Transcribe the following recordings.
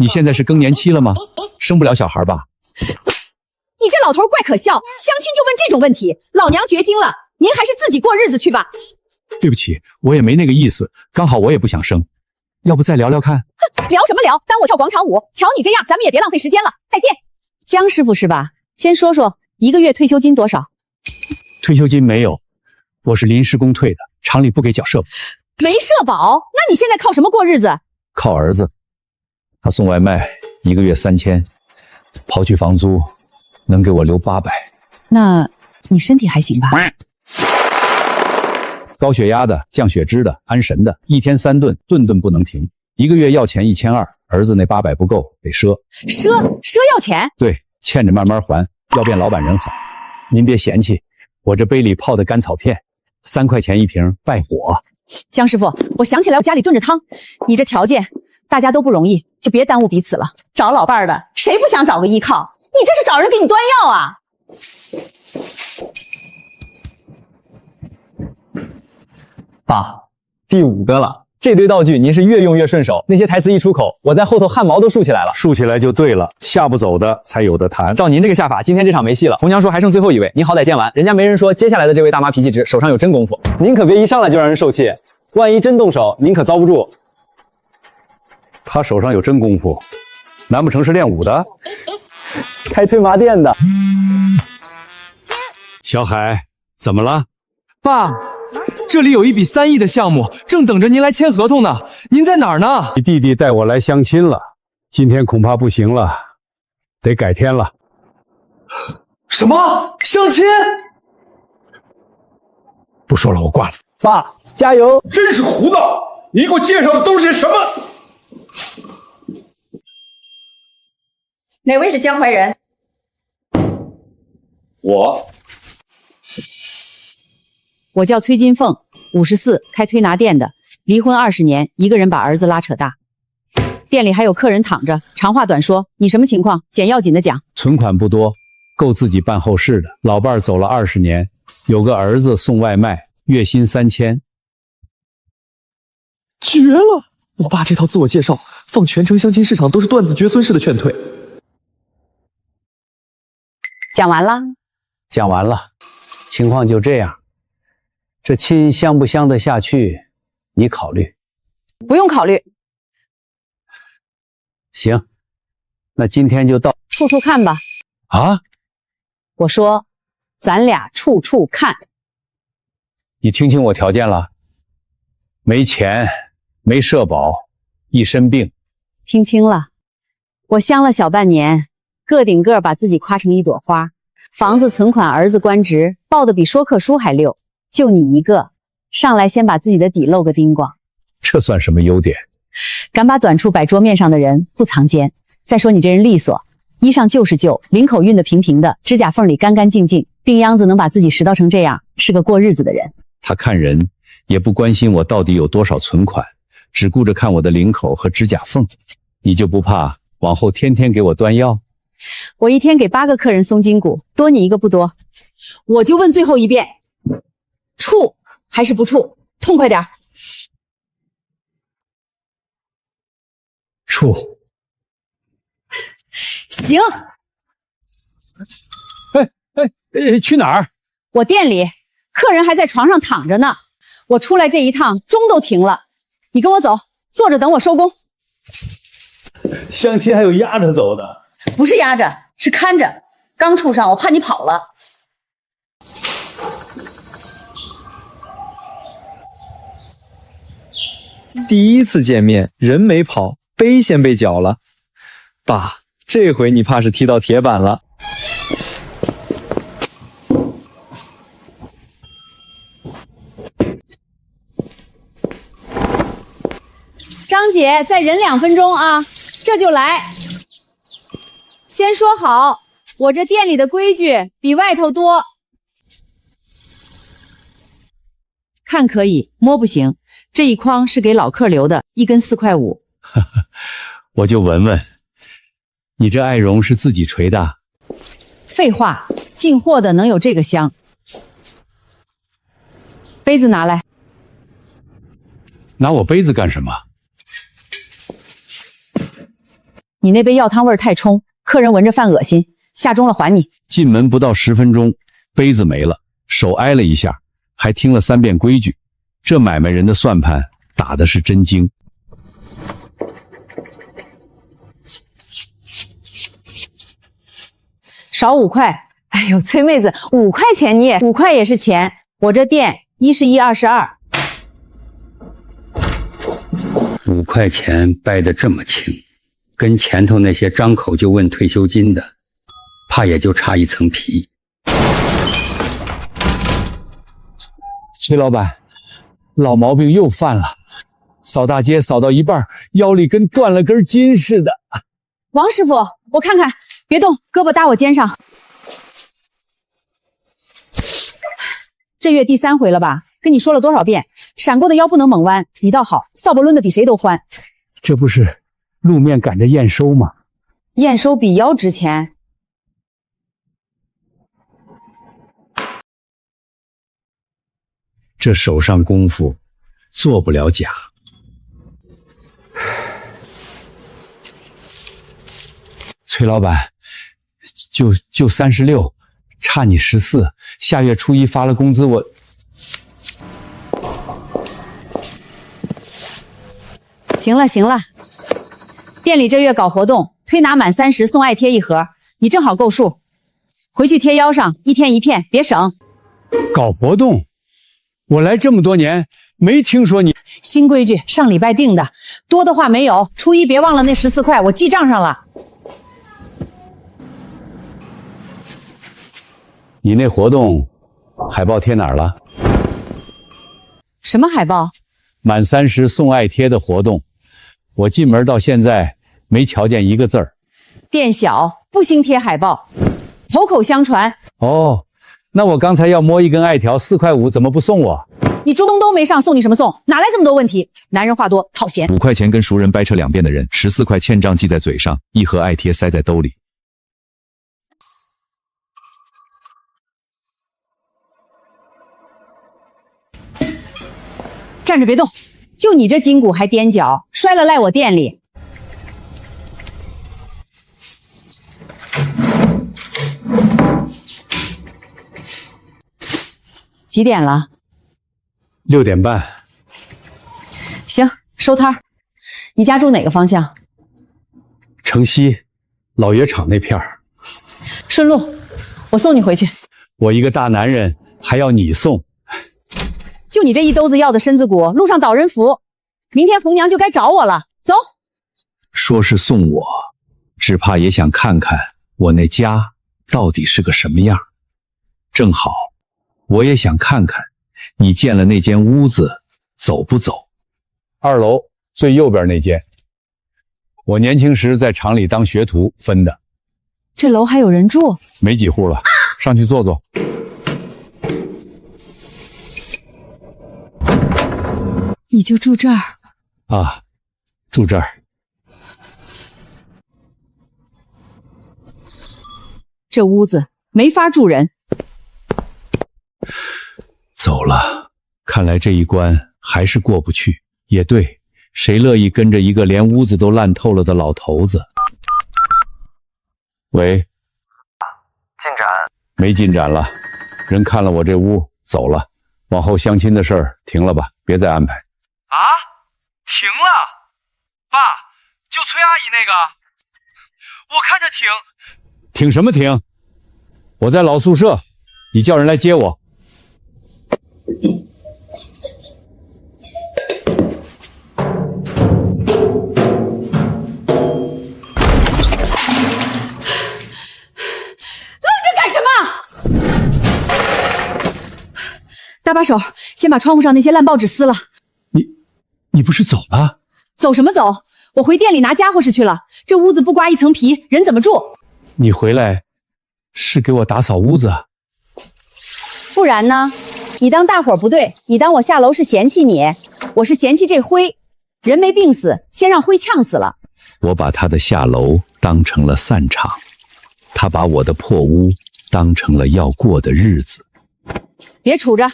你现在是更年期了吗？生不了小孩吧？你这老头怪可笑，相亲就问这种问题，老娘绝经了。您还是自己过日子去吧。对不起，我也没那个意思，刚好我也不想生，要不再聊聊看？哼，聊什么聊？当我跳广场舞？瞧你这样，咱们也别浪费时间了。再见。江师傅是吧？先说说1个月退休金多少？退休金没有，我是临时工退的，厂里不给缴社保。没社保？那你现在靠什么过日子？靠儿子，他送外卖1个月3000，刨去房租，能给我留800。那你身体还行吧？高血压的、降血脂的、安神的，一天3顿，顿顿不能停。1个月要钱1200，儿子那800不够，得赊要钱？对，欠着慢慢还，要变老板人好。您别嫌弃，我这杯里泡的甘草片，3块钱1瓶，败火。江师傅，我想起来我家里炖着汤，你这条件大家都不容易，就别耽误彼此了。找老伴儿的，谁不想找个依靠？你这是找人给你端药啊！爸，第5个了。这堆道具您是越用越顺手，那些台词一出口，我在后头汗毛都竖起来了。竖起来就对了，下不走的才有的谈。照您这个下法，今天这场没戏了。红娘说还剩最后一位，您好歹见完，人家媒人说接下来的这位大妈脾气直，手上有真功夫，您可别一上来就让人受气，万一真动手，您可遭不住。他手上有真功夫，难不成是练武的？开推麻店的。小海，怎么了？爸，这里有一笔3亿的项目，正等着您来签合同呢。您在哪儿呢？你弟弟带我来相亲了，今天恐怕不行了，得改天了。什么？相亲？不说了，我挂了。爸，加油！真是胡闹！你给我介绍的都是什么？哪位是江淮人？我叫崔金凤，54，开推拿店的，离婚20年，一个人把儿子拉扯大。店里还有客人躺着，长话短说，你什么情况？简要紧的讲。存款不多，够自己办后事的。老伴儿走了20年，有个儿子送外卖，月薪3000。绝了！我爸这套自我介绍，放全城相亲市场都是断子绝孙式的劝退。讲完了？讲完了，情况就这样。这亲相不相得下去，你考虑。不用考虑。行，那今天就到处处看吧。啊？我说，咱俩处处看。你听清我条件了？没钱，没社保，一身病。听清了。我相了小半年，个顶个把自己夸成一朵花，房子、存款、儿子官职，报得比说课书还溜。就你一个，上来先把自己的底露个精光，这算什么优点？敢把短处摆桌面上的人不藏奸。再说你这人利索，衣裳旧是旧，领口熨得平平的，指甲缝里干干净净，病秧子能把自己拾掇成这样，是个过日子的人。他看人也不关心我到底有多少存款，只顾着看我的领口和指甲缝。你就不怕往后天天给我端药？我一天给8个客人松筋骨，多你一个不多。我就问最后一遍，处还是不处？痛快点。处。行。去哪儿？我店里，客人还在床上躺着呢。我出来这一趟，钟都停了。你跟我走，坐着等我收工。相亲还有压着走的？不是压着，是看着。刚处上，我怕你跑了。第一次见面，人没跑，杯先被搅了。爸，这回你怕是踢到铁板了。张姐，再忍2分钟啊，这就来。先说好，我这店里的规矩比外头多。看可以，摸不行。这一筐是给老客留的，1根4块5。我就闻闻，你这艾绒是自己锤的？废话，进货的能有这个香？杯子拿来。拿我杯子干什么？你那杯药汤味儿太冲，客人闻着犯恶心，下钟了还你。进门不到10分钟，杯子没了，手挨了一下，还听了3遍规矩。这买卖人的算盘打的是真精。少5块。哎呦，崔妹子，5块钱你也5块也是钱。我这店1是1，2是2。5块钱掰得这么轻，跟前头那些张口就问退休金的，怕也就差一层皮。崔老板，老毛病又犯了，扫大街扫到一半，腰里跟断了根筋似的。王师傅，我看看，别动，胳膊搭我肩上。这月第3回了吧？跟你说了多少遍，闪过的腰不能猛弯。你倒好，扫把抡得比谁都欢。这不是路面赶着验收吗？验收比腰值钱。这手上功夫做不了假。崔老板，就36，差你14。下月初1发了工资，我行了行了，店里这月搞活动，推拿满30送爱贴1盒，你正好够数，回去贴腰上，1天1片，别省。搞活动？我来这么多年没听说你。新规矩，上礼拜定的，多的话没有。初1别忘了那14块，我记账上了。你那活动海报贴哪儿了？什么海报？满30送爱贴的活动，我进门到现在没瞧见一个字儿。店小不兴贴海报，口口相传。哦，那我刚才要摸一根艾条4块5，怎么不送我？你中都没上，送你什么送？哪来这么多问题？男人话多，讨嫌。5块钱跟熟人掰扯2遍的人，14块欠账记在嘴上，1盒爱贴塞在兜里。站着别动，就你这筋骨还踮脚，摔了赖我店里。几点了？6点半。行，收摊儿。你家住哪个方向？城西老冶厂那片儿。顺路，我送你回去。我一个大男人还要你送？就你这一兜子要的身子骨，路上倒人服，明天红娘就该找我了。走。说是送我，只怕也想看看我那家到底是个什么样。正好，我也想看看你见了那间屋子走不走。2楼最右边那间，我年轻时在厂里当学徒分的。这楼还有人住？没几户了，上去坐坐。你就住这儿啊？住这儿。这屋子没法住人。走了，看来这一关还是过不去。也对，谁乐意跟着一个连屋子都烂透了的老头子？喂，进展？没进展了，人看了我这屋走了，往后相亲的事儿停了吧，别再安排。啊？停了？爸，就崔阿姨那个，我看着停。停什么停？我在老宿舍，你叫人来接我。搭把手，先把窗户上那些烂报纸撕了。你不是走了？走什么走？我回店里拿家伙事去了。这屋子不刮一层皮，人怎么住？你回来是给我打扫屋子？不然呢？你当大伙不对，你当我下楼是嫌弃你，我是嫌弃这灰。人没病死，先让灰呛死了。我把他的下楼当成了散场，他把我的破屋当成了要过的日子。别杵着，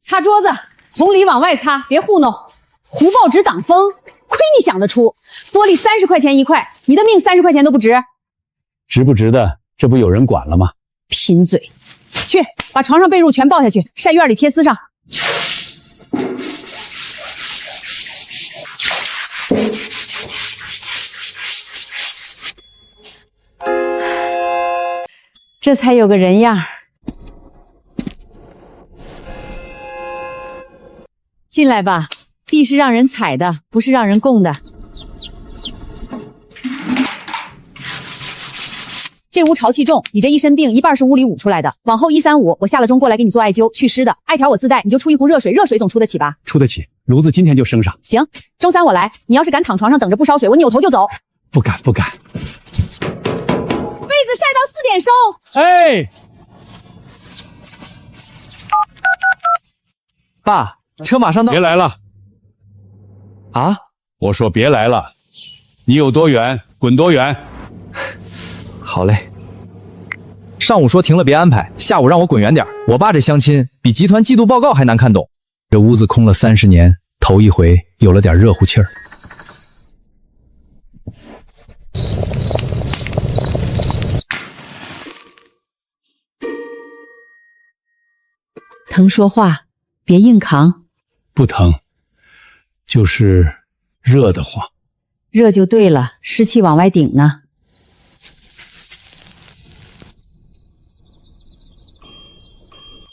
擦桌子，从里往外擦，别糊弄。糊报纸挡风，快亏你想得出，玻璃30块钱一块，你的命30块钱都不值。值不值的，这不有人管了吗？贫嘴，去把床上被褥全抱下去，晒院里贴丝上。这才有个人样。进来吧，地是让人踩的，不是让人供的。这屋潮气重，你这一身病一半是屋里捂出来的。往后135，我下了钟过来给你做艾灸祛湿的，艾条我自带，你就出一壶热水，热水总出得起吧？出得起，炉子今天就升上。行，周3我来，你要是敢躺床上等着不烧水，我扭头就走。不敢不敢。被子晒到4点收。哎，爸，车马上到。别来了啊！我说别来了，你有多远滚多远。好嘞。上午说停了别安排，下午让我滚远点。我爸这相亲比集团季度报告还难看懂。这屋子空了30年，头一回有了点热乎气儿。疼说话，别硬扛。不疼，就是热得慌。热就对了，湿气往外顶呢。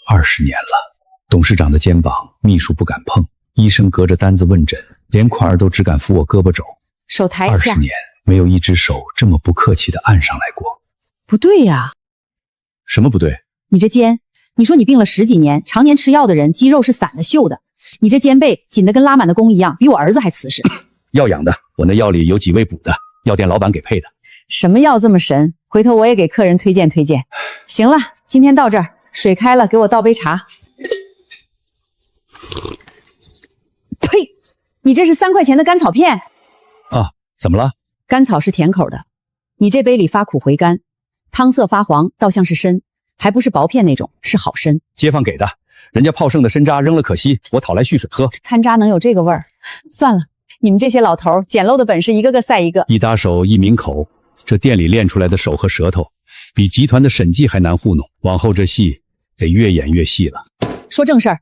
20年了，董事长的肩膀秘书不敢碰，医生隔着单子问诊，连款儿都只敢扶我胳膊肘。手抬一下。20年没有一只手这么不客气地按上来过。不对呀，什么不对？你这肩，你说你病了10几年，常年吃药的人肌肉是散的锈的，你这肩背紧得跟拉满的弓一样，比我儿子还瓷实。药养的，我那药里有几味补的，药店老板给配的。什么药这么神？回头我也给客人推荐推荐。行了，今天到这儿，水开了，给我倒杯茶。呸！你这是3块钱的甘草片啊？怎么了？甘草是甜口的，你这杯里发苦回甘，汤色发黄，倒像是参，还不是薄片那种，是好参。街坊给的，人家泡剩的参渣扔了可惜，我讨来蓄水喝。参渣能有这个味儿？算了，你们这些老头捡漏的本事一个个赛一个。一打手一抿口，这店里练出来的手和舌头，比集团的审计还难糊弄。往后这戏得越演越细了。说正事儿，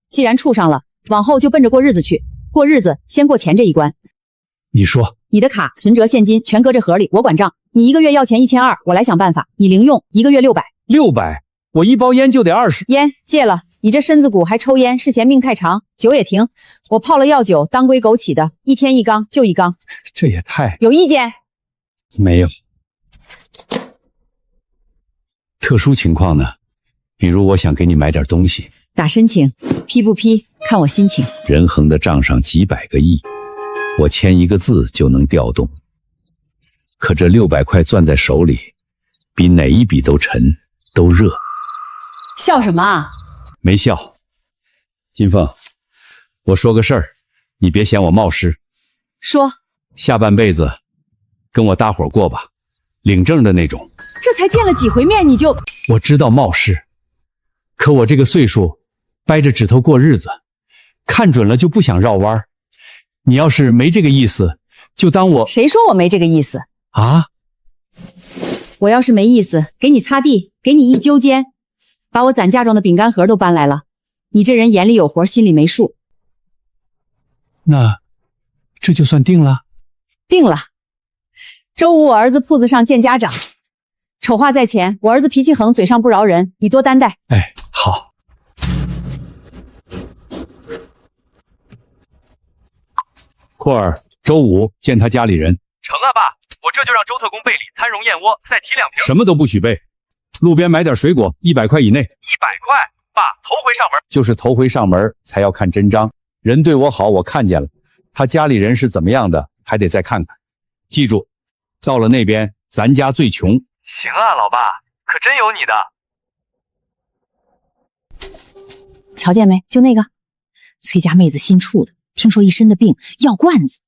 既然处上了，往后就奔着过日子去。过日子先过钱这一关。你说，你的卡、存折、现金全搁这盒里，我管账。你1个月要钱1200，我来想办法。你零用1个月600。600，我一包烟就得20。烟戒了，你这身子骨还抽烟，是嫌命太长。酒也停，我泡了药酒，当归枸杞的，1天1缸就1缸。这也太……有意见？没有。特殊情况呢？比如我想给你买点东西，打申请，批不批看我心情。人恒的账上几百个亿，我签一个字就能调动。可这600块攥在手里，比哪一笔都沉，都热。笑什么啊？没笑。金凤，我说个事儿，你别嫌我冒失。说。下半辈子跟我搭伙过吧，领证的那种。这才见了几回面你就……我知道冒失，可我这个岁数，掰着指头过日子，看准了就不想绕弯。你要是没这个意思，就当我……谁说我没这个意思啊？我要是没意思，给你擦地，给你一揪肩，把我攒嫁妆的饼干盒都搬来了。你这人眼里有活，心里没数。那这就算定了？定了。周五我儿子铺子上见家长。丑话在前，我儿子脾气横，嘴上不饶人，你多担待。哎，好。库尔，周五见他家里人。成啊，爸，我这就让周特工备礼参茸燕窝，再提2瓶。什么都不许备，路边买点水果，100块以内。100块，爸，头回上门。就是头回上门才要看真章，人对我好，我看见了，他家里人是怎么样的，还得再看看。记住，到了那边，咱家最穷。行啊，老爸，可真有你的。瞧见没？就那个崔家妹子新处的，听说一身的病，药罐子。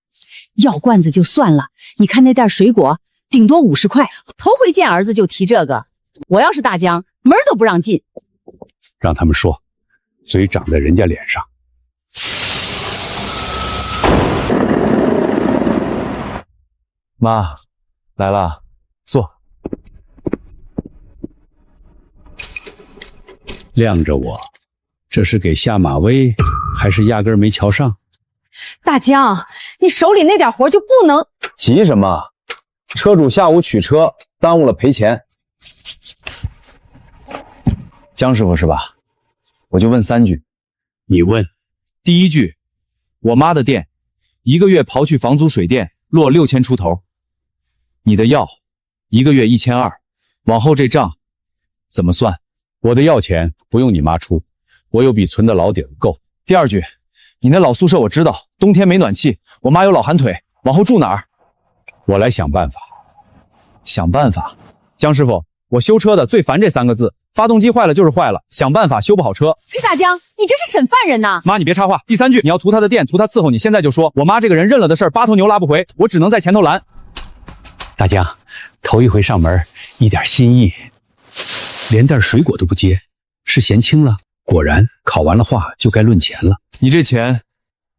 药罐子就算了，你看那袋水果，顶多50块。头回见儿子就提这个，我要是大江，门都不让进。让他们说，嘴长在人家脸上。妈，来了，坐。晾着我，这是给下马威，还是压根儿没瞧上？大江，你手里那点活就不能……急什么？车主下午取车，耽误了赔钱。江师傅是吧？我就问3句。你问。第一句，我妈的店1个月刨去房租水电落6000出头，你的药1个月1200，往后这账怎么算？我的药钱不用你妈出，我有笔存的老底儿够。第二句，你那老宿舍我知道，冬天没暖气，我妈有老寒腿，往后住哪儿？我来想办法。想办法？江师傅，我修车的最烦这3个字，发动机坏了就是坏了，想办法修不好车。崔大江，你这是审犯人呐！妈，你别插话。第3句，你要图他的店，图他伺候你，现在就说。我妈这个人认了的事儿，8头牛拉不回，我只能在前头拦。大江，头一回上门，一点心意，连袋水果都不接，是嫌轻了？果然，考完了话就该论钱了。你这钱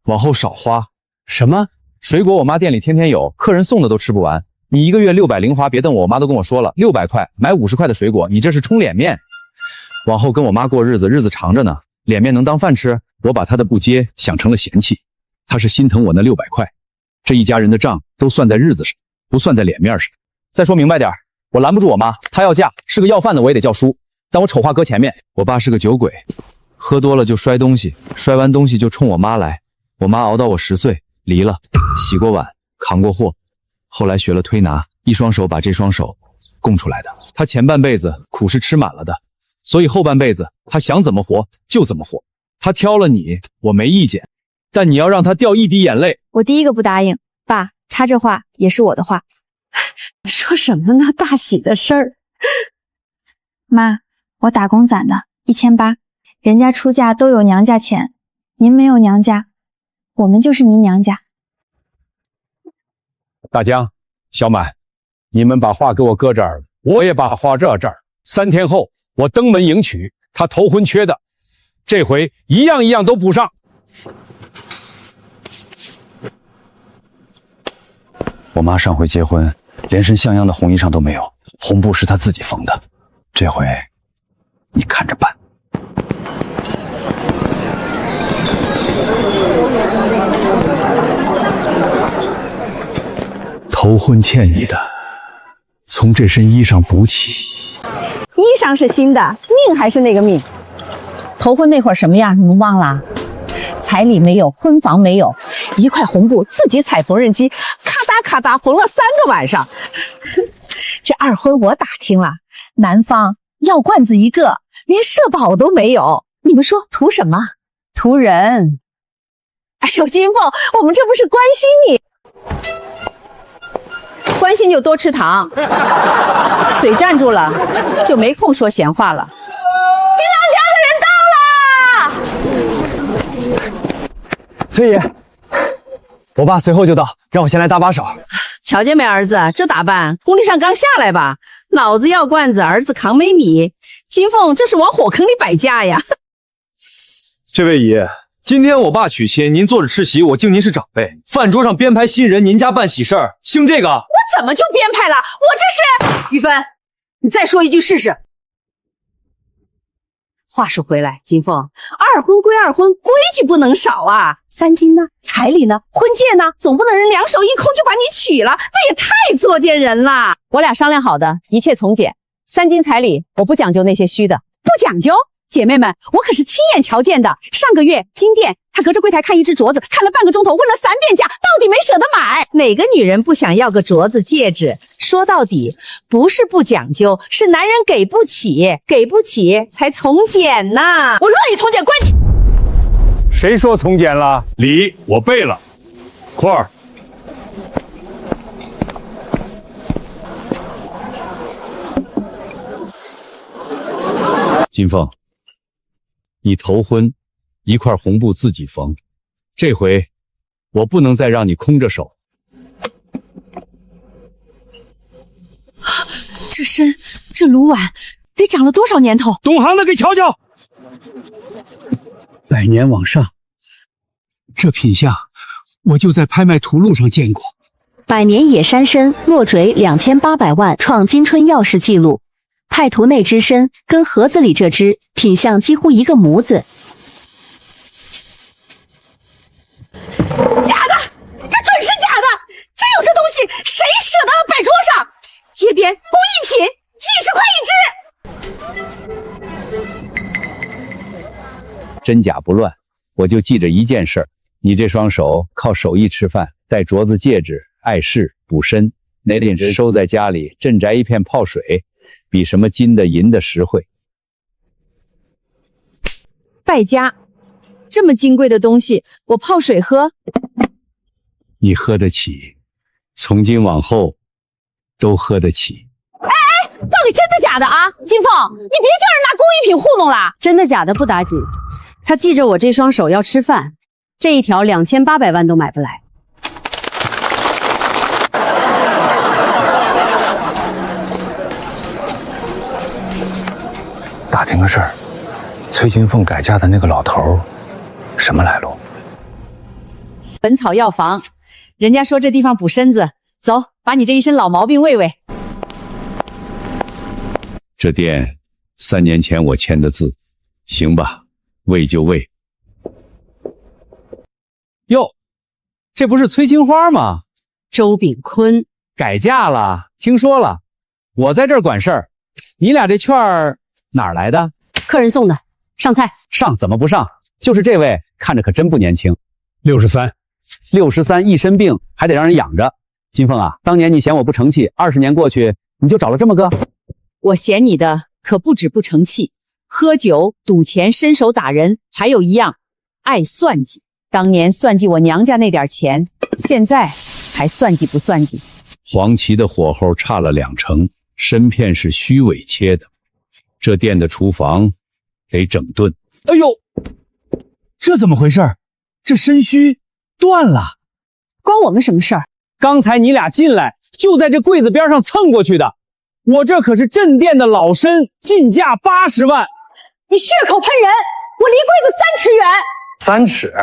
往后少花。什么？水果我妈店里天天有，客人送的都吃不完。你1个月600零花，别瞪我，我妈都跟我说了，600块买50块的水果，你这是充脸面。往后跟我妈过日子，日子长着呢，脸面能当饭吃？我把她的不接想成了嫌弃，她是心疼我那600块。这一家人的账都算在日子上，不算在脸面上。再说明白点，我拦不住我妈，她要嫁，是个要饭的我也得叫叔，但我丑话搁前面。我爸是个酒鬼，喝多了就摔东西，摔完东西就冲我妈来。我妈熬到我10岁，离了，洗过碗，扛过货，后来学了推拿，一双手把这双手供出来的。她前半辈子苦是吃满了的，所以后半辈子她想怎么活就怎么活。她挑了你，我没意见，但你要让她掉一滴眼泪，我第一个不答应。爸，他这话也是我的话。说什么呢？大喜的事儿。妈，我打工攒的1800，人家出嫁都有娘家钱，您没有娘家，我们就是您娘家。大江、小满，你们把话给我搁这儿了，我也把话这儿。3天后我登门迎娶，他头婚缺的，这回一样都补上。我妈上回结婚，连身像样的红衣裳都没有，红布是她自己缝的，这回你看着办。头婚欠你的，从这身衣裳补起。衣裳是新的，命还是那个命。头婚那会儿什么样，你们忘了？彩礼没有，婚房没有，一块红布自己踩缝纫机，咔嗒咔嗒缝了3个晚上。这二婚我打听了，男方药罐子1个，连社保都没有。你们说图什么？图人。哎呦，金凤，我们这不是关心你，关心就多吃糖，嘴站住了就没空说闲话了。崔爷，我爸随后就到，让我先来搭把手。瞧见没，儿子，这打扮，工地上刚下来吧？老子药罐子，儿子扛煤米，金凤这是往火坑里摆架呀！这位爷，今天我爸娶亲，您坐着吃席，我敬您是长辈。饭桌上编排新人，您家办喜事儿，兴这个？我怎么就编排了？我这是……玉芬，你再说一句试试。话说回来，金凤，二婚归二婚，规矩不能少啊。3金呢？彩礼呢？婚戒呢？总不能人两手一空就把你娶了，那也太作践人了。我俩商量好的，一切从简。3金彩礼，我不讲究那些虚的。不讲究？姐妹们，我可是亲眼瞧见的。上个月金店，他隔着柜台看一只镯子，看了半个钟头，问了3遍价，到底没舍得买。哪个女人不想要个镯子戒指？说到底，不是不讲究，是男人给不起，给不起才从简呐。我乐意从简，关你。谁说从简了？礼我背了。库儿，金凤，你头婚一块红布自己缝，这回我不能再让你空着手。这参这卤碗得长了多少年头？懂行的给瞧瞧。100年往上，这品相我就在拍卖图录上见过。百年野山参落锤2800万，创金春药师纪录。派图那只参跟盒子里这只品相几乎一个模子。假的，这准是假的！真有这东西，谁舍得摆桌上？街边工艺品，几十块一只。真假不乱，我就记着一件事儿：你这双手靠手艺吃饭，戴镯子戒指，碍事补身，那点针收在家里，镇宅一片泡水，比什么金的银的实惠。败家，这么金贵的东西，我泡水喝？你喝得起，从今往后都喝得起。哎，到底真的假的啊？金凤，你别叫人拿工艺品糊弄了。真的假的不打紧，他记着我这双手要吃饭，这一条2800万都买不来。打听个事儿，崔金凤改嫁的那个老头，什么来路？本草药房，人家说这地方补身子，走，把你这一身老毛病喂喂。这店3年前我签的字，行吧，喂就喂。哟，这不是崔金花吗？周炳坤改嫁了，听说了。我在这儿管事儿，你俩这券儿哪儿来的？客人送的，上菜。上怎么不上？就是这位，看着可真不年轻。63，一身病还得让人养着。金凤啊，当年你嫌我不成器，20年过去，你就找了这么个。我嫌你的可不止不成器，喝酒、赌钱、伸手打人，还有一样，爱算计。当年算计我娘家那点钱，现在还算计不算计？黄芪的火候差了2成，参片是虚伪切的。这店的厨房得整顿。哎呦，这怎么回事？这参须断了，关我们什么事儿？刚才你俩进来就在这柜子边上蹭过去的。我这可是镇店的老参，进价80万。你血口喷人！我离柜子3尺远。3尺？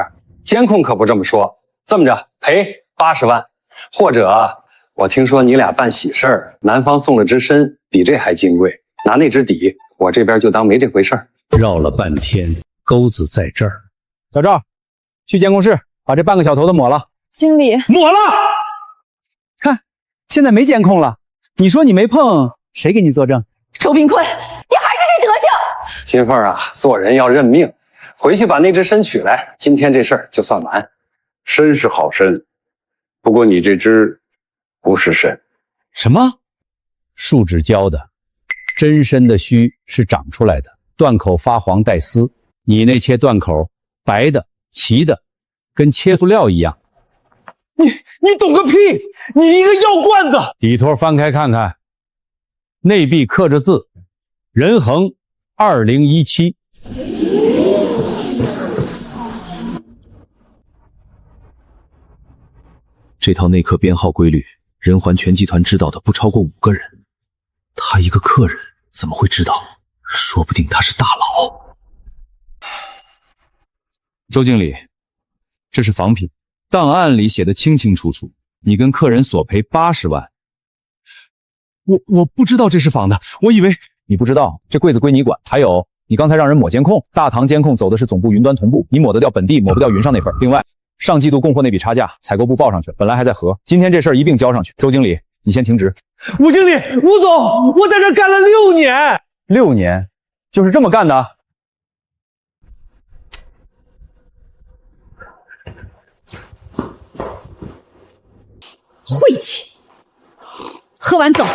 监控可不这么说。这么着，赔80万，或者我听说你俩办喜事儿，男方送了只参，比这还金贵，拿那只抵，我这边就当没这回事儿。绕了半天，钩子在这儿。小赵，去监控室把这半个小头的抹了。经理，抹了。看，现在没监控了。你说你没碰，谁给你作证？周炳坤，你还是这德行！金凤啊，做人要认命，回去把那只参取来，今天这事儿就算完。参是好参，不过你这只不是参。什么？树脂浇的，真参的须是长出来的，断口发黄带丝。你那切断口，白的、齐的，跟切塑料一样。你懂个屁！你一个药罐子！底托翻开看看，内壁刻着字：仁恒2017。这套内刻编号规律，人环全集团知道的不超过5个人。他一个客人怎么会知道？说不定他是大佬。周经理，这是仿品，档案里写的清清楚楚，你跟客人索赔80万。我不知道这是仿的，我以为你不知道，这柜子归你管。还有，你刚才让人抹监控，大唐监控走的是总部云端同步，你抹得掉本地，抹不掉云上那份。另外，上季度供货那笔差价，采购部报上去了，本来还在核，今天这事儿一并交上去。周经理，你先停职。吴经理，吴总，我在这干了6年，6年，就是这么干的。晦气，喝完走。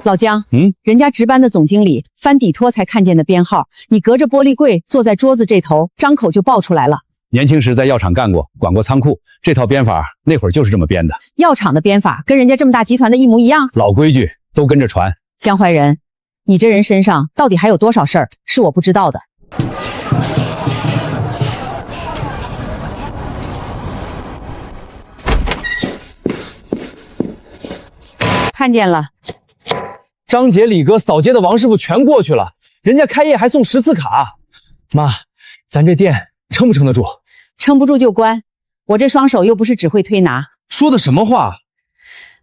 老姜，人家值班的总经理翻底托才看见的编号，你隔着玻璃柜坐在桌子这头，张口就报出来了。年轻时在药厂干过，管过仓库，这套编法那会儿就是这么编的。药厂的编法跟人家这么大集团的一模一样，老规矩都跟着传。江怀仁，你这人身上到底还有多少事儿是我不知道的？看见了，张姐、李哥、扫街的王师傅全过去了，人家开业还送10次卡。妈，咱这店撑不撑得住？撑不住就关，我这双手又不是只会推拿。说的什么话？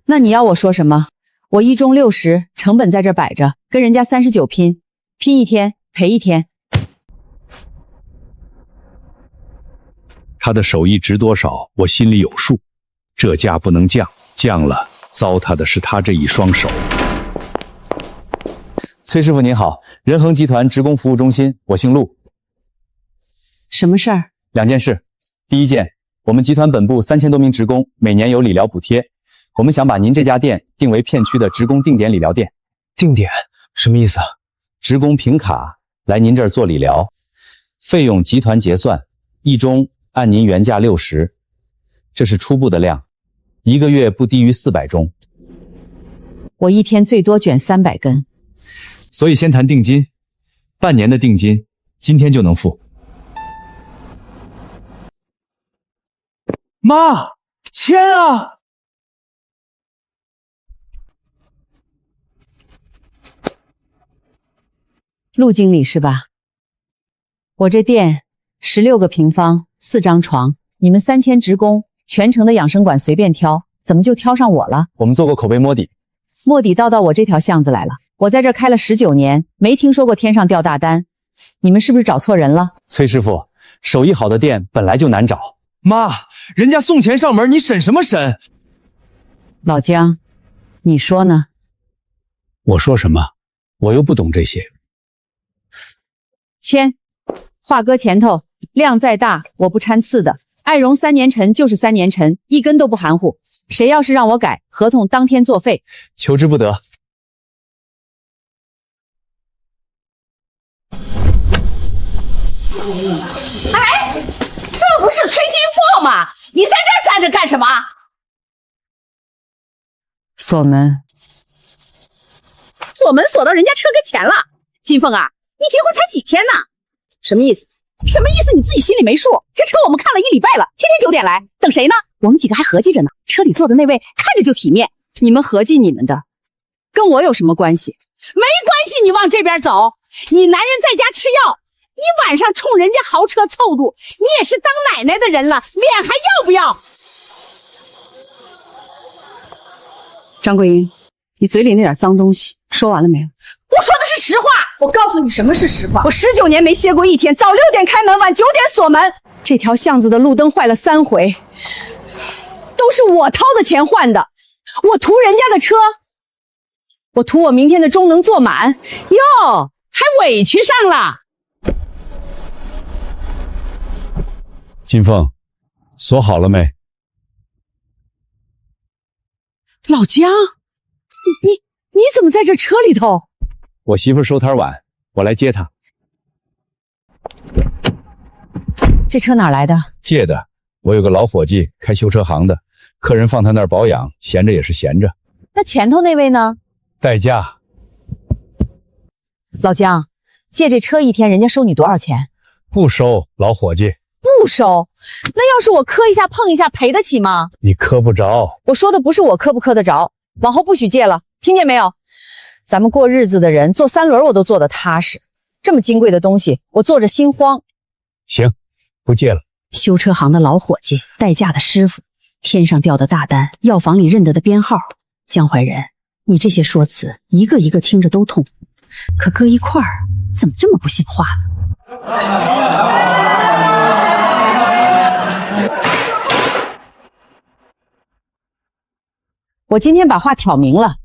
那你要我说什么？我1中60，成本在这摆着，跟人家39拼，拼一天赔一天。他的手艺值多少，我心里有数，这价不能降，降了糟蹋的是他这一双手。崔师傅您好，仁恒集团职工服务中心，我姓陆。什么事儿？2件事。第一件，我们集团本部3000多名职工每年有理疗补贴，我们想把您这家店定为片区的职工定点理疗店。定点什么意思啊？职工凭卡来您这儿做理疗，费用集团结算，1中按您原价60，这是初步的量，1个月不低于400中。我一天最多卷300根，所以先谈定金，半年的定金，今天就能付。妈，签啊！陆经理是吧？我这店16个平方，4张床，你们3000职工，全城的养生馆随便挑，怎么就挑上我了？我们做过口碑摸底，摸底到我这条巷子来了。我在这儿开了19年，没听说过天上掉大单，你们是不是找错人了？崔师傅，手艺好的店本来就难找。妈，人家送钱上门，你审什么审？老姜，你说呢？我说什么？我又不懂这些。签，话搁前头，量再大我不掺次的，爱绒3年陈就是3年陈，一根都不含糊。谁要是让我改，合同当天作废。求之不得。哎，这不是崔金凤吗？你在这儿站着干什么？锁门。锁门锁到人家车跟前了。金凤啊，你结婚才几天呢？什么意思？什么意思？你自己心里没数。这车我们看了1礼拜了，天天9点来，等谁呢？我们几个还合计着呢。车里坐的那位看着就体面。你们合计你们的，跟我有什么关系？没关系，你往这边走。你男人在家吃药，你晚上冲人家豪车凑度，你也是当奶奶的人了，脸还要不要？张桂英，你嘴里那点脏东西说完了没有？我说的是实话。我告诉你什么是实话。我19年没歇过一天，早6点开门，晚9点锁门。这条巷子的路灯坏了3回，都是我掏的钱换的。我图人家的车，我图我明天的钟能坐满。哟，还委屈上了。金凤，锁好了没？老姜，你怎么在这车里头？我媳妇收摊晚，我来接她。这车哪来的？借的。我有个老伙计开修车行的，客人放他那儿保养，闲着也是闲着。那前头那位呢？代驾。老姜，借这车一天，人家收你多少钱？不收，老伙计。不收？那要是我磕一下碰一下，赔得起吗？你磕不着。我说的不是我磕不磕得着，往后不许借了，听见没有？咱们过日子的人，坐3轮我都坐得踏实，这么金贵的东西，我坐着心慌。行，不借了。修车行的老伙计，代驾的师傅，天上掉的大单，药房里认得的编号。江怀仁，你这些说辞一个一个听着都痛，可搁一块儿，怎么这么不像话呢？我今天把话挑明了，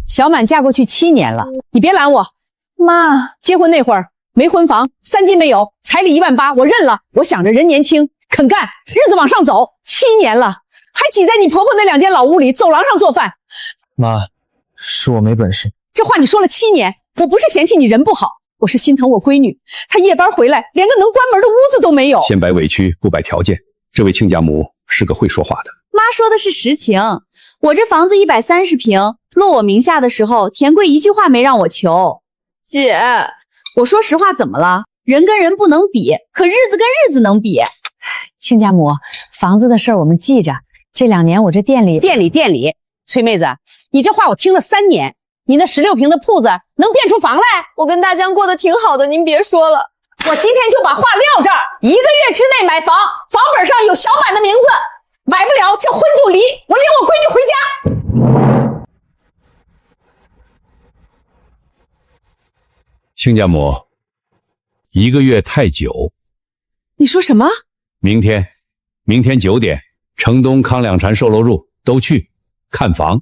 小满嫁过去7年了，你别拦我。妈，结婚那会儿没婚房，3金没有，彩礼18000，我认了。我想着人年轻，肯干，日子往上走。7年了，还挤在你婆婆那2间老屋里，走廊上做饭。妈，是我没本事。这话你说了7年，我不是嫌弃你人不好，我是心疼我闺女，她夜班回来连个能关门的屋子都没有。先摆委屈，不摆条件。这位亲家母是个会说话的。妈说的是实情。我这房子130平，落我名下的时候，田贵一句话没让我求。姐，我说实话怎么了？人跟人不能比，可日子跟日子能比。亲家母，房子的事儿我们记着。这2年我这店里，崔妹子，你这话我听了3年，你那16平的铺子能变出房来？我跟大江过得挺好的，您别说了。我今天就把话撂这儿，1个月之内买房，房本上有小满的名字。买不了，这婚就离，我领我闺女回家。亲家母，1个月太久。你说什么？明天9点，城东康两船售楼处都去看房。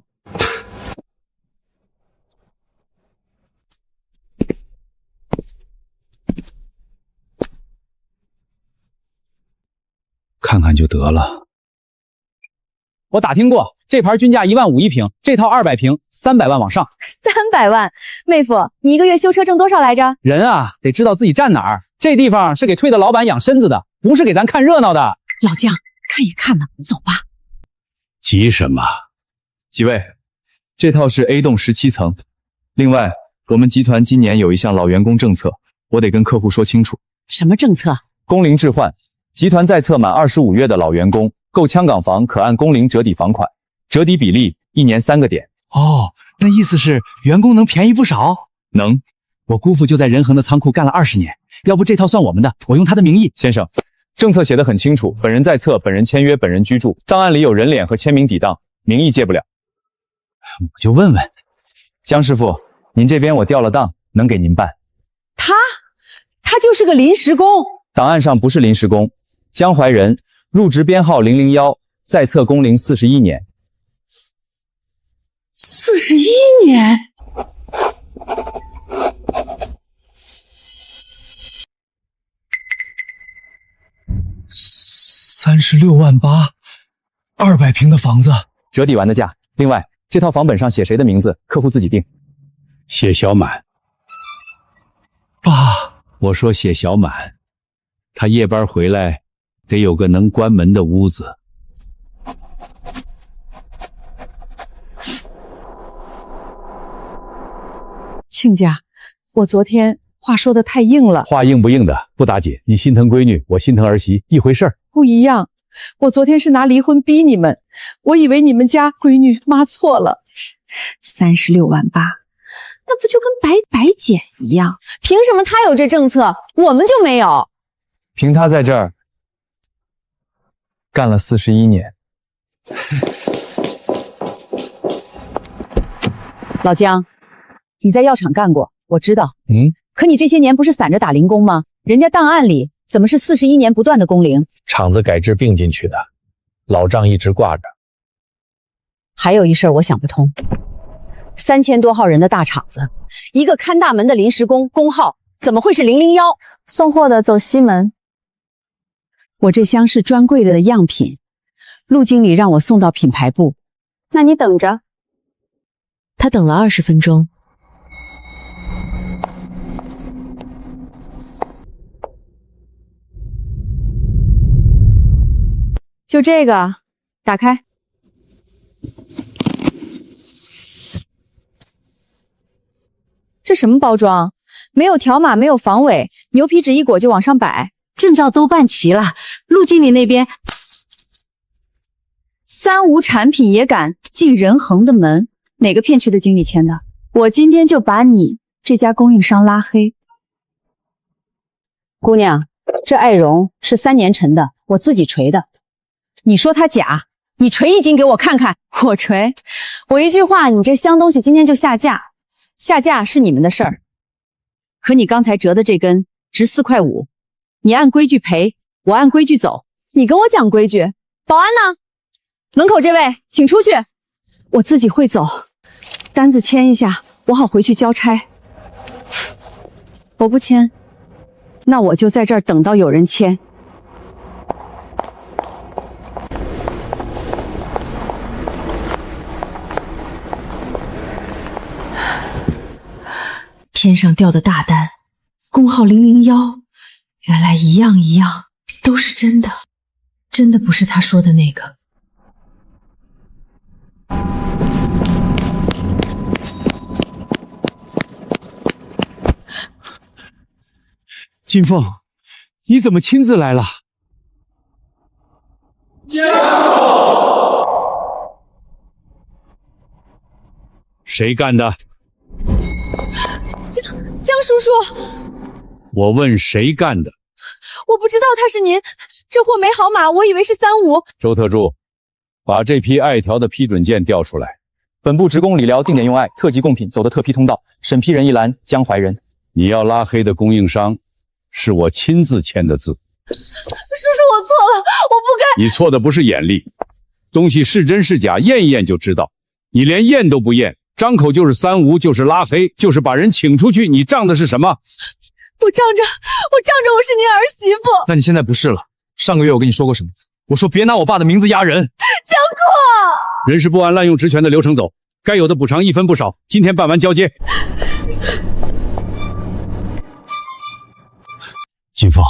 看看就得了。我打听过，这盘均价15000一平，这套200平300万往上。300万，妹夫，你1个月修车挣多少来着？人啊，得知道自己站哪儿。这地方是给退的老板养身子的，不是给咱看热闹的。老姜，看也看吧，走吧。急什么？几位，这套是 A 栋17层。另外，我们集团今年有一项老员工政策，我得跟客户说清楚。什么政策？工龄置换。集团在册满25月的老员工购枪港房可按工龄折抵房款，折抵比例1年3个点。哦，那意思是员工能便宜不少？能。我姑父就在仁恒的仓库干了20年，要不这套算我们的，我用他的名义。先生，政策写得很清楚，本人在册，本人签约，本人居住，档案里有人脸和签名抵档，名义借不了。我就问问江师傅，您这边我调了档，能给您办。他就是个临时工，档案上不是临时工，江淮人，入职编号001，在册工龄41年。41年。36万8，200平的房子，折抵完的价。另外，这套房本上写谁的名字，客户自己定。写小满。爸，我说写小满，他夜班回来得有个能关门的屋子。亲家，我昨天话说的太硬了。话硬不硬的不打紧，你心疼闺女，我心疼儿媳，一回事儿。不一样，我昨天是拿离婚逼你们，我以为你们家闺女妈错了。36万8，那不就跟白捡一样？凭什么他有这政策，我们就没有？凭他在这儿干了41年。老姜，你在药厂干过，我知道。可你这些年不是散着打零工吗？人家档案里怎么是41年不断的工龄？厂子改制并进去的，老账一直挂着。还有一事我想不通，3000多号人的大厂子，一个看大门的临时工工号怎么会是001？送货的走西门。我这箱是专柜的样品，陆经理让我送到品牌部。那你等着。他等了20分钟。就这个，打开。这什么包装？没有条码，没有防伪，牛皮纸一裹就往上摆。证照都办齐了，陆经理那边3无产品也敢进仁恒的门，哪个片区的经理签的？我今天就把你这家供应商拉黑。姑娘，这爱绒是3年陈的，我自己锤的。你说它假，你锤一斤给我看看。我锤？我一句话，你这香东西今天就下架。下架是你们的事儿。可你刚才折的这根值4块5，你按规矩赔，我按规矩走。你跟我讲规矩？保安呢？门口这位，请出去。我自己会走，单子签一下，我好回去交差。我不签。那我就在这儿等到有人签。天上掉的大单，工号001，原来一样一样都是真的，真的不是他说的那个。金凤，你怎么亲自来了？谁干的？江叔叔，我问谁干的？我不知道他是您，这货没号码，我以为是35。周特助，把这批艾条的批准件调出来。本部职工理疗定点用艾特级贡品走的特批通道，审批人一栏江怀仁。你要拉黑的供应商，是我亲自签的字。叔叔，我错了，我不该。你错的不是眼力，东西是真是假，验一验就知道。你连验都不验，张口就是三无，就是拉黑，就是把人请出去，你仗的是什么？我仗着我是您儿媳妇。那你现在不是了。上个月我跟你说过什么？我说别拿我爸的名字压人。江阔，人事不按滥用职权的流程走，该有的补偿一分不少，今天办完交接。金凤，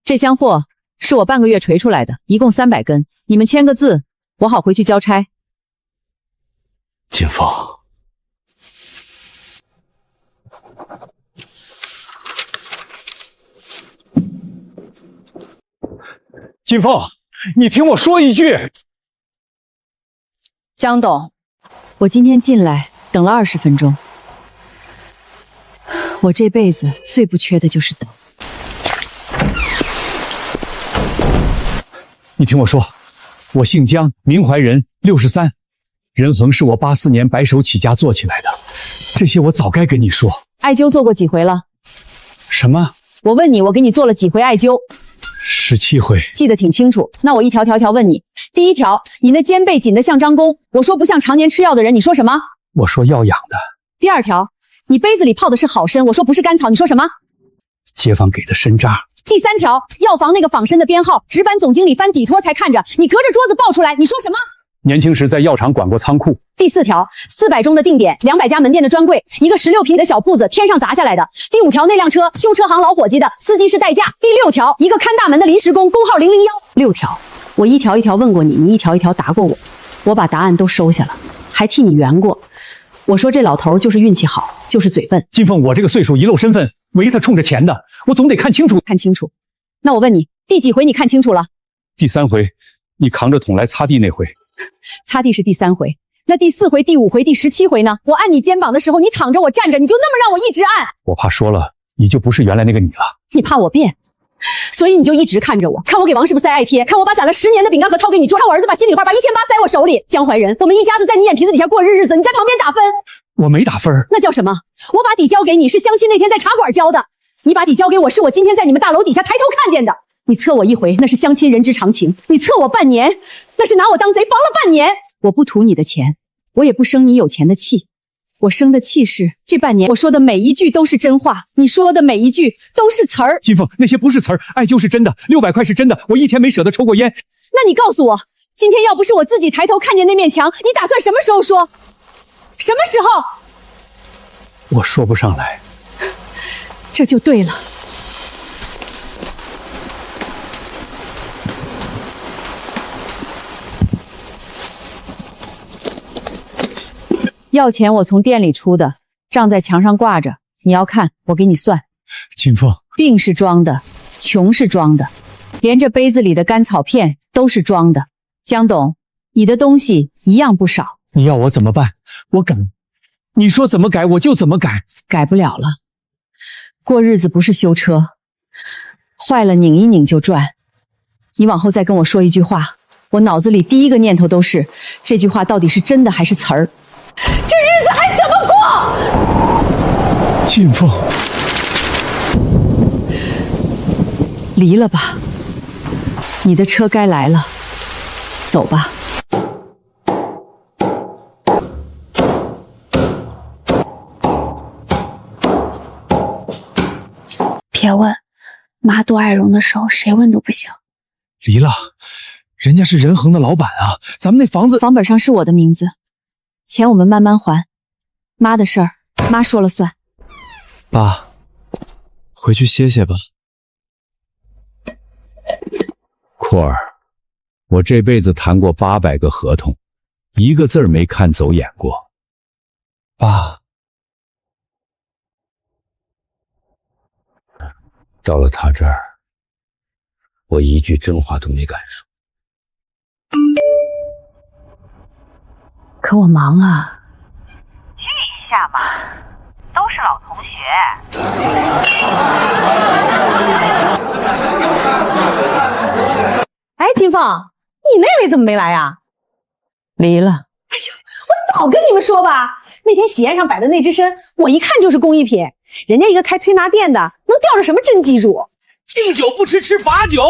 这箱货是我半个月锤出来的，一共300根，你们签个字，我好回去交差。金凤，金凤，你听我说一句。江董，我今天进来等了20分钟，我这辈子最不缺的就是等。你听我说，我姓江，名怀仁，63。仁恒是我84年白手起家做起来的，这些我早该跟你说。艾灸做过几回了？什么？我问你，我给你做了几回艾灸？17回。记得挺清楚。那我一条条问你。第一条，你那肩背紧得像张弓，我说不像常年吃药的人，你说什么？我说要养的。第二条，你杯子里泡的是好参，我说不是甘草，你说什么？街坊给的参渣。第三条，药房那个仿参的编号，值班总经理翻底托才看着，你隔着桌子爆出来，你说什么？年轻时在药厂管过仓库。第四条，400中的定点，200家门店的专柜，一个16平的小铺子，天上砸下来的。第5条，那辆车修车行老伙计的，司机是代驾。第6条，一个看大门的临时工，工号001。6条，我一条一条问过你，你一条一条答过我，我把答案都收下了，还替你圆过。我说这老头就是运气好，就是嘴笨。金凤，我这个岁数一露身份，围着他冲着钱的，我总得看清楚。看清楚？那我问你，第几回你看清楚了？第3回，你扛着桶来擦地那回。擦地是第3回，那第4回、第5回、第17回呢？我按你肩膀的时候，你躺着我站着，你就那么让我一直按。我怕说了，你就不是原来那个你了。你怕我变，所以你就一直看着我，看我给王师傅塞艾贴，看我把攒了10年的饼干盒掏给你做，看我儿子把心里话把1800塞我手里。江怀仁，我们一家子在你眼皮子底下过日子，你在旁边打分。我没打分。那叫什么？我把底交给你是相亲那天在茶馆交的，你把底交给我是我今天在你们大楼底下抬头看见的。你测我1回，那是相亲人之常情；你测我半年，那是拿我当贼防了半年。我不图你的钱，我也不生你有钱的气，我生的气是这半年我说的每一句都是真话，你说的每一句都是词儿。金凤，那些不是词儿，艾灸是真的，600块是真的，我一天没舍得抽过烟。那你告诉我，今天要不是我自己抬头看见那面墙，你打算什么时候说？什么时候？我说不上来。这就对了。药钱我从店里出的，账在墙上挂着，你要看我给你算。金凤，病是装的，穷是装的，连这杯子里的甘草片都是装的。江董，你的东西一样不少。你要我怎么办？我改，你说怎么改我就怎么改。改不了了，过日子不是修车，坏了拧一拧就转。你往后再跟我说一句话，我脑子里第一个念头都是这句话到底是真的还是词儿。这日子还怎么过？金凤，离了吧，你的车该来了，走吧。别问，妈多爱荣的时候，谁问都不行。离了，人家是仁恒的老板啊，咱们那房子房本上是我的名字。钱我们慢慢还，妈的事儿，妈说了算。爸，回去歇歇吧。阔儿，我这辈子谈过800个合同，一个字儿没看走眼过。爸，到了他这儿，我一句真话都没敢说。可我忙啊。聚一下嘛，都是老同学。哎，金凤，你那位怎么没来啊？离了。哎呀，我早跟你们说吧，那天喜宴上摆的那只参，我一看就是工艺品，人家一个开推拿店的，能吊着什么真机主？敬酒不吃吃罚酒。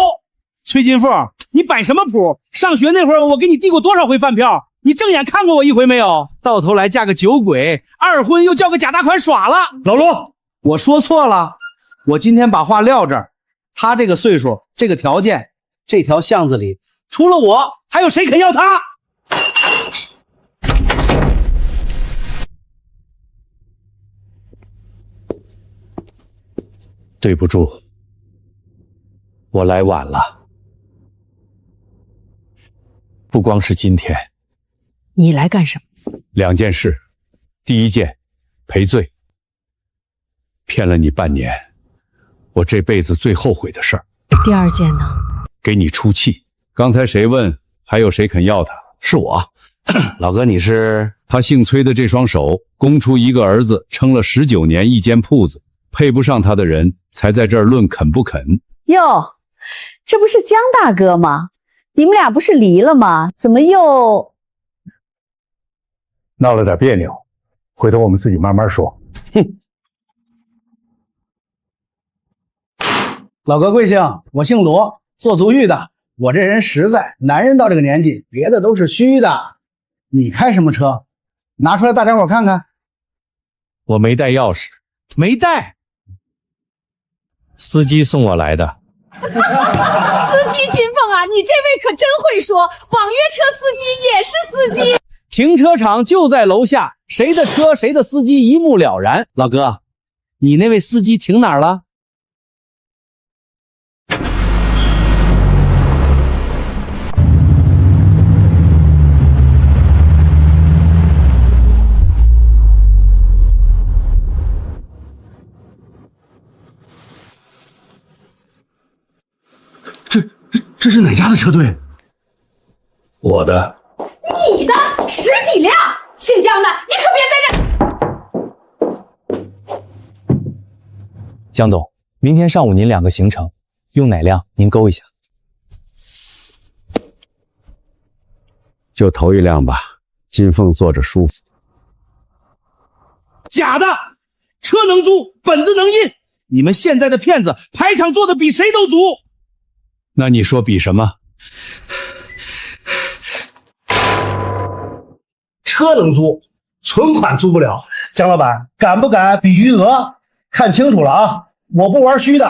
崔金凤，你摆什么谱？上学那会儿我给你递过多少回饭票？你正眼看过我一回没有？到头来嫁个酒鬼，二婚又叫个假大款耍了。老罗，我说错了，我今天把话撂这儿。他这个岁数，这个条件，这条巷子里除了我，还有谁肯要他？对不住，我来晚了。不光是今天，你来干什么？2件事。第一件，赔罪，骗了你半年，我这辈子最后悔的事儿。第二件呢？给你出气。刚才谁问还有谁肯要他？是我。老哥，你是？他姓崔的这双手，供出一个儿子，撑了19年一间铺子，配不上他的人才在这儿论肯不肯。哟，这不是江大哥吗？你们俩不是离了吗？怎么又闹了点别扭？回头我们自己慢慢说。哼。老哥贵姓？我姓罗，做足浴的。我这人实在，男人到这个年纪，别的都是虚的。你开什么车？拿出来大家伙看看。我没带钥匙。没带？司机送我来的。司机金凤啊，你这位可真会说，网约车司机也是司机。停车场就在楼下，谁的车谁的司机一目了然。老哥，你那位司机停哪儿了？这是哪家的车队？我的。你的10几辆，姓江的，你可别在这。江董，明天上午您2个行程，用哪辆您勾一下。就头一辆吧，金凤坐着舒服。假的，车能租，本子能印。你们现在的骗子排场做的比谁都足。那你说比什么？车能租，存款租不了。江老板，敢不敢比余额？看清楚了啊，我不玩虚的。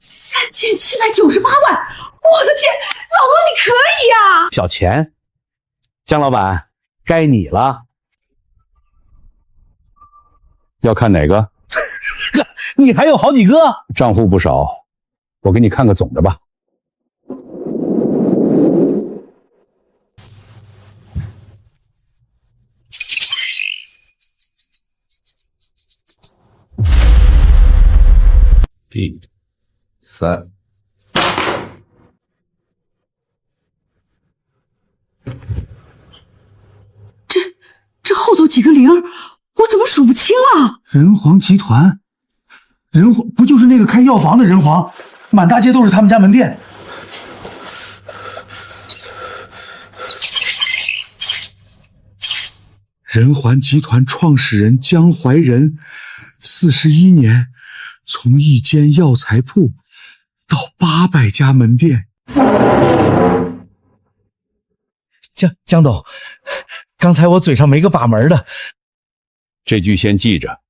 3798万，我的天，老罗你可以呀！小钱，江老板，该你了。要看哪个？你还有好几个？账户不少，我给你看个总的吧。第3，这后头几个零，我怎么数不清了？仁皇集团，仁皇不就是那个开药房的仁皇？满大街都是他们家门店。仁皇集团创始人江怀仁，41年。从一间药材铺到800家门店。江董，刚才我嘴上没个把门的。这句先记着。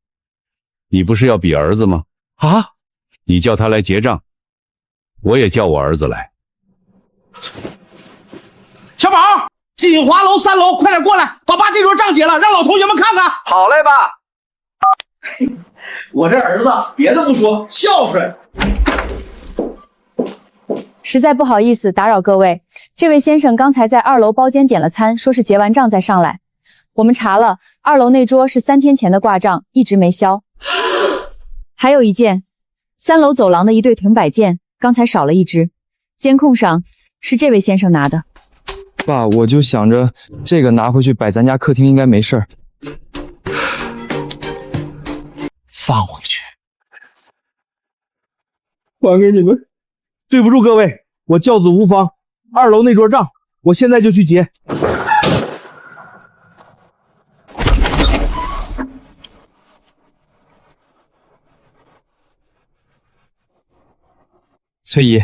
你不是要比儿子吗？啊？你叫他来结账，我也叫我儿子来。小宝，锦华楼3楼，快点过来，把爸这桌账结了，让老同学们看看。好嘞，爸。我这儿子别的不说，孝顺。实在不好意思打扰各位，这位先生刚才在2楼包间点了餐，说是结完账再上来。我们查了，2楼那桌是3天前的挂账，一直没销。还有一件，3楼走廊的一对铜摆件，刚才少了一只，监控上是这位先生拿的。爸，我就想着这个拿回去摆咱家客厅应该没事儿。放回去，还给你们。对不住各位，我教子无方。2楼那桌账我现在就去结。崔姨，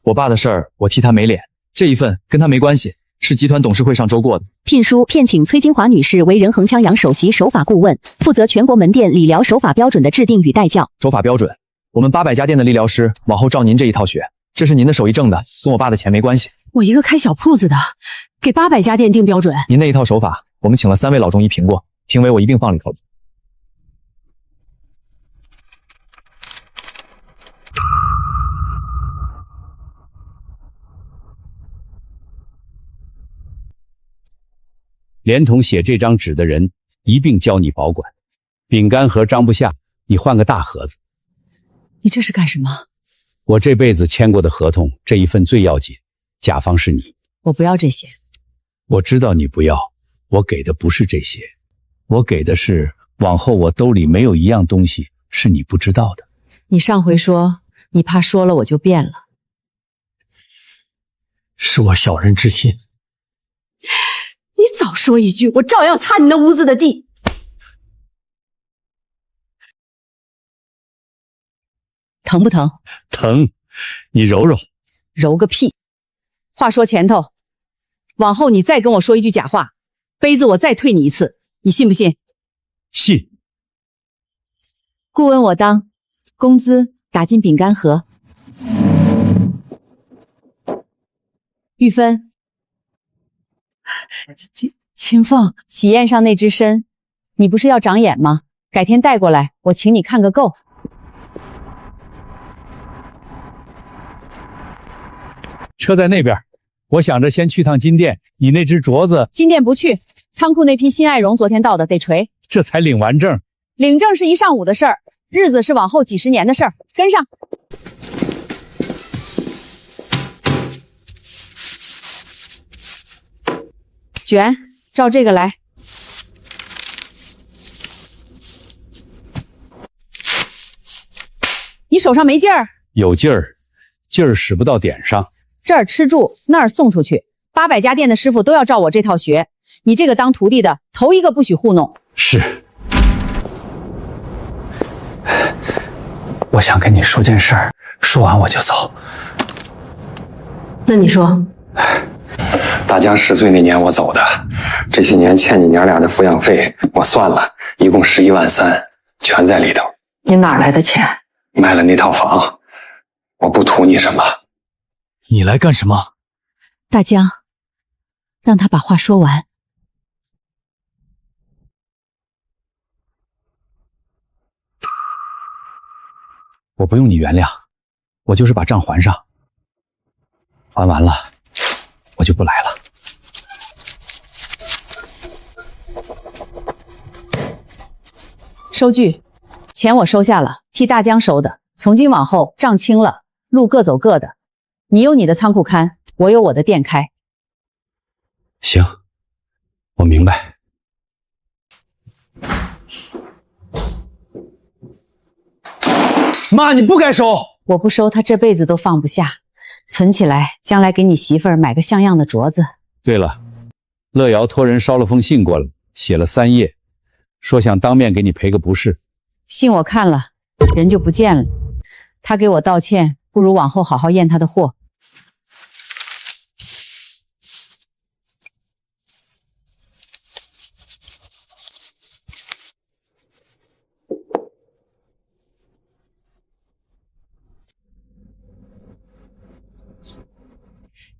我爸的事儿我替他没脸，这一份跟他没关系，是集团董事会上周过的。聘书聘请崔金华女士为仁恒腔阳首席手法顾问，负责全国门店理疗手法标准的制定与带教。手法标准，我们800家店的理疗师往后照您这一套学，这是您的手艺挣的，跟我爸的钱没关系。我一个开小铺子的，给800家店定标准。您那一套手法，我们请了3位老中医评过，评委我一并放里头。连同写这张纸的人一并交你保管。饼干盒装不下，你换个大盒子。你这是干什么？我这辈子签过的合同，这一份最要紧，甲方是你。我不要这些。我知道你不要，我给的不是这些，我给的是往后我兜里没有一样东西是你不知道的。你上回说你怕说了我就变了，是我小人之心。你早说一句，我照样擦你那屋子的地。疼不疼？疼，你揉揉。揉个屁！话说前头，往后你再跟我说一句假话，杯子我再退你一次，你信不信？信。顾问我当，工资打进饼干盒。玉芬。秦凤，喜宴上那只参，你不是要长眼吗？改天带过来，我请你看个够。车在那边，我想着先去趟金店，你那只镯子……金店不去，仓库那批新爱绒昨天到的，得锤。这才领完证，领证是一上午的事儿，日子是往后几十年的事儿。跟上。卷，照这个来。你手上没劲儿？有劲儿，劲儿使不到点上。这儿吃住，那儿送出去，800家店的师傅都要照我这套学。你这个当徒弟的，头一个不许糊弄。是。我想跟你说件事儿，说完我就走。那你说。大江10岁那年我走的，这些年欠你娘俩的抚养费，我算了，一共11万3，全在里头。你哪来的钱？卖了那套房，我不图你什么。你来干什么？大江，让他把话说完。我不用你原谅，我就是把账还上，还完了我就不来了。收据，钱我收下了，替大江收的。从今往后账清了，路各走各的。你有你的仓库看，我有我的店开。行，我明白。妈，你不该收。我不收，他这辈子都放不下，存起来，将来给你媳妇儿买个像样的镯子。对了，乐瑶托人捎了封信过来，写了3页，说想当面给你赔个不是。信我看了，人就不见了。他给我道歉，不如往后好好验他的货。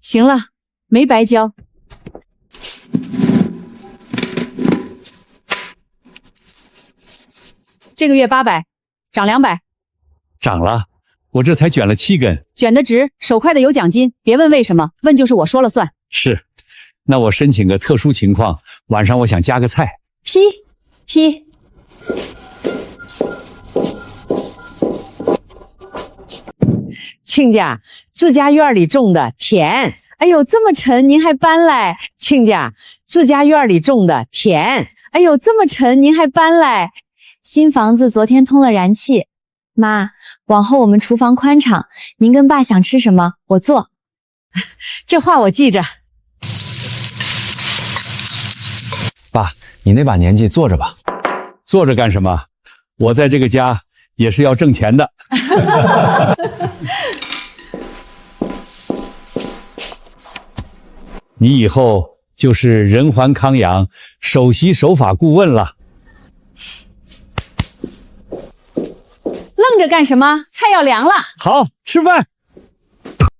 行了，没白交。这个月800，涨200。涨了，我这才卷了7根。卷得值，手快的有奖金，别问为什么，问就是我说了算。是，那我申请个特殊情况，晚上我想加个菜。批。亲家，自家院里种的甜。哎呦，这么沉，您还搬来？亲家，自家院里种的甜。哎呦，这么沉，您还搬来？新房子昨天通了燃气，妈，往后我们厨房宽敞，您跟爸想吃什么，我做。这话我记着。你那把年纪坐着吧。坐着干什么？我在这个家也是要挣钱的。你以后就是仁环康养首席守法顾问了。愣着干什么？菜要凉了。好，吃饭。